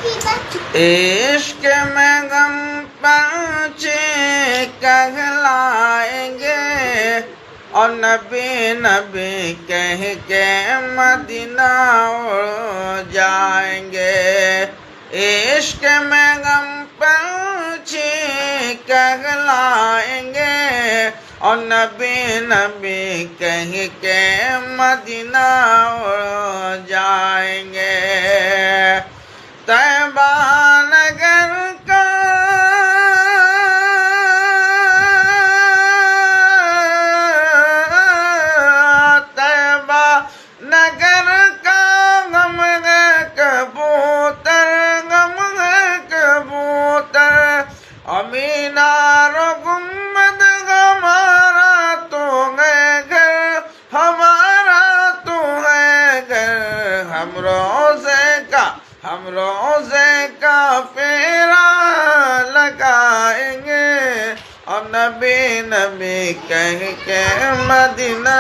इश्क में गम पंछी कहलाएंगे और नबी नबी कह के मदीना उड़ जाएंगे। इश्क में गम पंछी कहलाएंगे और नबी नबी कह के मदीना उड़ जाएंगे। तैबा नगर का तैबा नगर का गम है कबूतर, गम है कबूतर। अमीनारो गुम्बद हमारा तो है घर, हमारा तो है घर। हम रोज़े का फेरा लगाएंगे और नबी नबी कह के मदीना